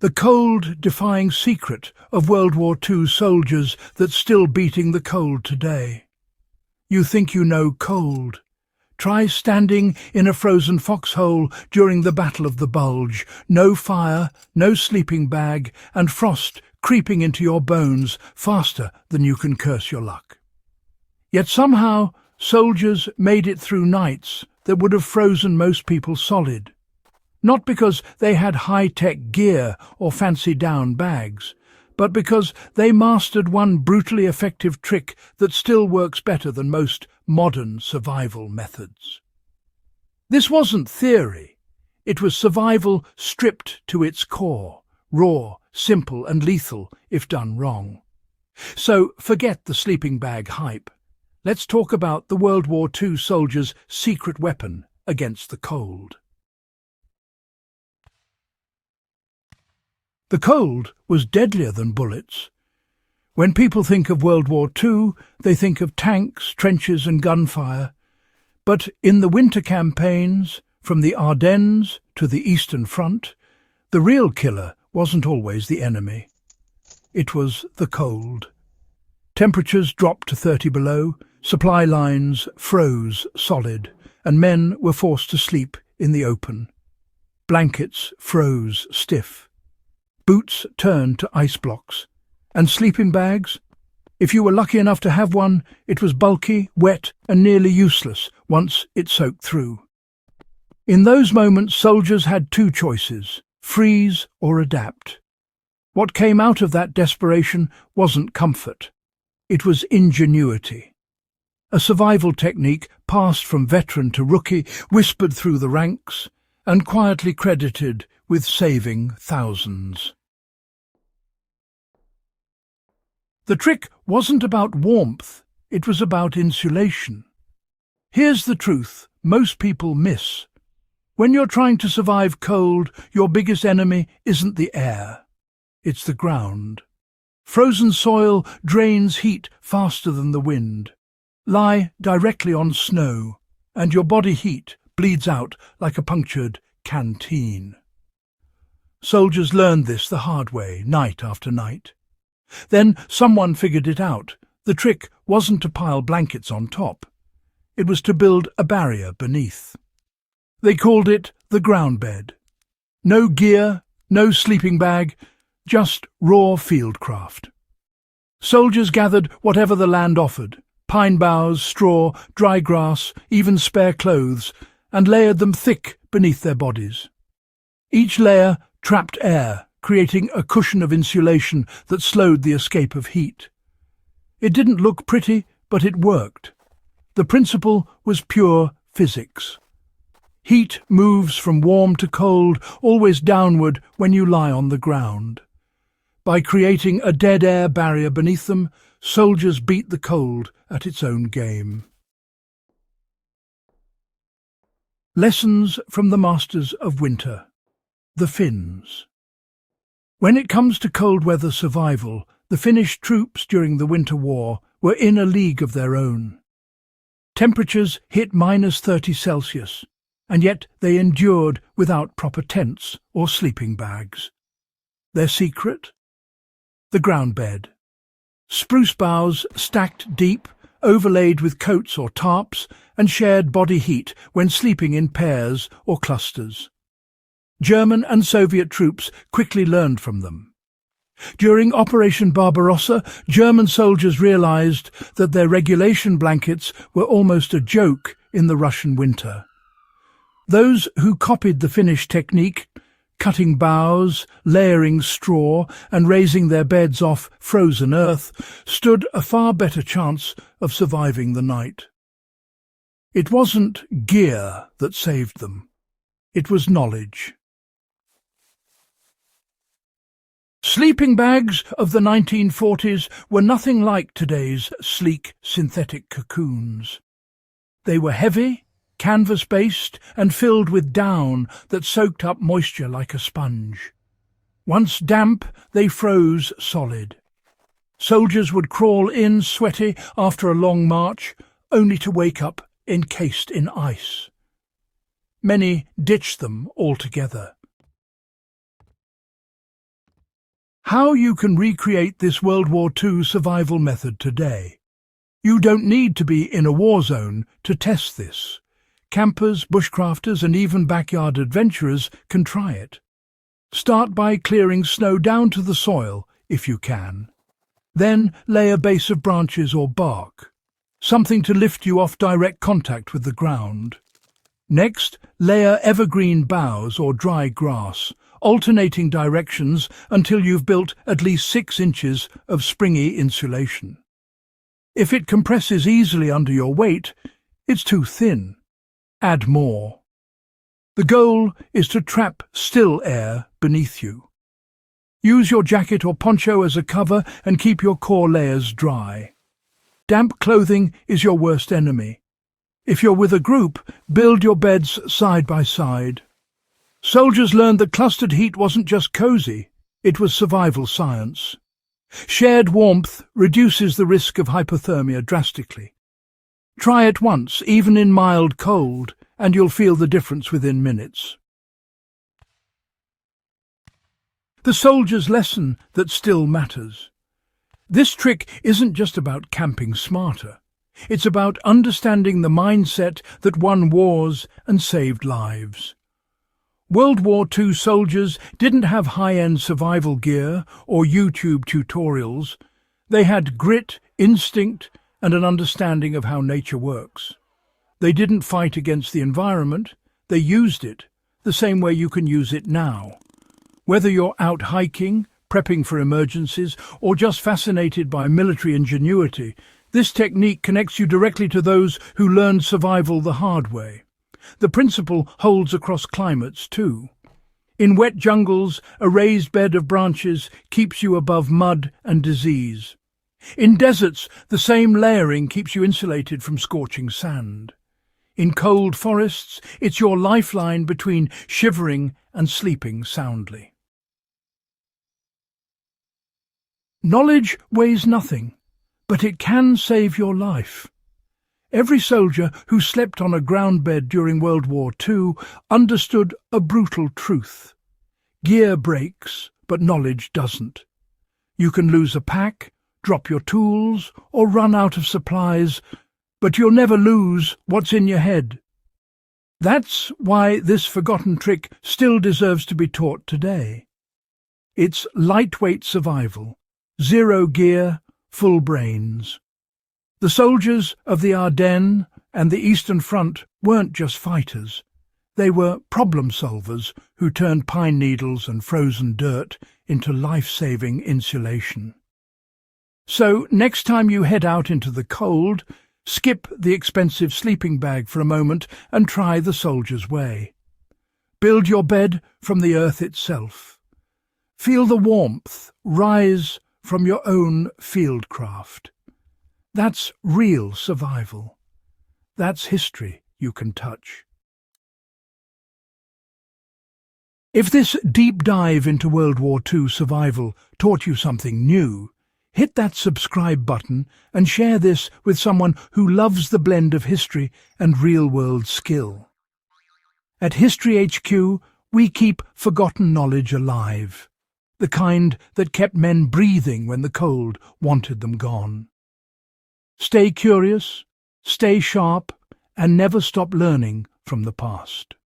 The cold-defying secret of World War II soldiers that's still beating the cold today. You think you know cold. Try standing in a frozen foxhole during the Battle of the Bulge. No fire, no sleeping bag, and frost creeping into your bones faster than you can curse your luck. Yet somehow, soldiers made it through nights that would have frozen most people solid. Not because they had high-tech gear or fancy down bags, but because they mastered one brutally effective trick that still works better than most modern survival methods. This wasn't theory. It was survival stripped to its core, raw, simple and lethal if done wrong. So forget the sleeping bag hype. Let's talk about the World War II soldier's secret weapon against the cold. The cold was deadlier than bullets. When people think of World War II, they think of tanks, trenches and gunfire. But in the winter campaigns, from the Ardennes to the Eastern Front, the real killer wasn't always the enemy. It was the cold. Temperatures dropped to 30 below, supply lines froze solid, and men were forced to sleep in the open. Blankets froze stiff. Boots turned to ice blocks. And sleeping bags? If you were lucky enough to have one, it was bulky, wet, and nearly useless once it soaked through. In those moments, soldiers had two choices: freeze or adapt. What came out of that desperation wasn't comfort. It was ingenuity. A survival technique passed from veteran to rookie, whispered through the ranks, and quietly credited with saving thousands. The trick wasn't about warmth, it was about insulation. Here's the truth most people miss. When you're trying to survive cold, your biggest enemy isn't the air, it's the ground. Frozen soil drains heat faster than the wind. Lie directly on snow, and your body heat bleeds out like a punctured canteen. Soldiers learned this the hard way, night after night. Then someone figured it out. The trick wasn't to pile blankets on top. It was to build a barrier beneath. They called it the ground bed. No gear, no sleeping bag, just raw fieldcraft. Soldiers gathered whatever the land offered: pine boughs, straw, dry grass, even spare clothes, and layered them thick beneath their bodies. Each layer trapped air, creating a cushion of insulation that slowed the escape of heat. It didn't look pretty, but it worked. The principle was pure physics. Heat moves from warm to cold, always downward when you lie on the ground. By creating a dead air barrier beneath them, soldiers beat the cold at its own game. Lessons from the masters of winter, the Finns. When it comes to cold weather survival, the Finnish troops during the Winter War were in a league of their own. Temperatures hit -30°C, and yet they endured without proper tents or sleeping bags. Their secret? The ground bed. Spruce boughs stacked deep, overlaid with coats or tarps, and shared body heat when sleeping in pairs or clusters. German and Soviet troops quickly learned from them. During Operation Barbarossa, German soldiers realized that their regulation blankets were almost a joke in the Russian winter. Those who copied the Finnish technique, cutting boughs, layering straw, and raising their beds off frozen earth, stood a far better chance of surviving the night. It wasn't gear that saved them. It was knowledge. Sleeping bags of the 1940s were nothing like today's sleek synthetic cocoons. They were heavy, canvas-based, and filled with down that soaked up moisture like a sponge. Once damp, they froze solid. Soldiers would crawl in sweaty after a long march, only to wake up encased in ice. Many ditched them altogether. How you can recreate this World War II survival method today. You don't need to be in a war zone to test this. Campers, bushcrafters, and even backyard adventurers can try it. Start by clearing snow down to the soil, if you can. Then lay a base of branches or bark, something to lift you off direct contact with the ground. Next, layer evergreen boughs or dry grass, alternating directions until you've built at least 6 inches of springy insulation. If it compresses easily under your weight, it's too thin. Add more. The goal is to trap still air beneath you. Use your jacket or poncho as a cover and keep your core layers dry. Damp clothing is your worst enemy. If you're with a group, build your beds side by side. Soldiers learned that clustered heat wasn't just cozy, it was survival science. Shared warmth reduces the risk of hypothermia drastically. Try it once, even in mild cold, and you'll feel the difference within minutes. The soldier's lesson that still matters. This trick isn't just about camping smarter. It's about understanding the mindset that won wars and saved lives. World War II soldiers didn't have high-end survival gear or YouTube tutorials. They had grit, instinct, and an understanding of how nature works. They didn't fight against the environment, they used it, the same way you can use it now. Whether you're out hiking, prepping for emergencies, or just fascinated by military ingenuity, this technique connects you directly to those who learned survival the hard way. The principle holds across climates too. In wet jungles, a raised bed of branches keeps you above mud and disease. In deserts, the same layering keeps you insulated from scorching sand. In cold forests, it's your lifeline between shivering and sleeping soundly. Knowledge weighs nothing, but it can save your life. Every soldier who slept on a ground bed during World War II understood a brutal truth. Gear breaks, but knowledge doesn't. You can lose a pack, drop your tools, or run out of supplies, but you'll never lose what's in your head. That's why this forgotten trick still deserves to be taught today. It's lightweight survival, zero gear, full brains. The soldiers of the Ardennes and the Eastern Front weren't just fighters. They were problem solvers who turned pine needles and frozen dirt into life-saving insulation. So next time you head out into the cold, skip the expensive sleeping bag for a moment and try the soldier's way. Build your bed from the earth itself. Feel the warmth rise from your own fieldcraft. That's real survival. That's history you can touch. If this deep dive into World War II survival taught you something new, hit that subscribe button and share this with someone who loves the blend of history and real-world skill. At HistoryHQ, we keep forgotten knowledge alive, the kind that kept men breathing when the cold wanted them gone. Stay curious, stay sharp, and never stop learning from the past.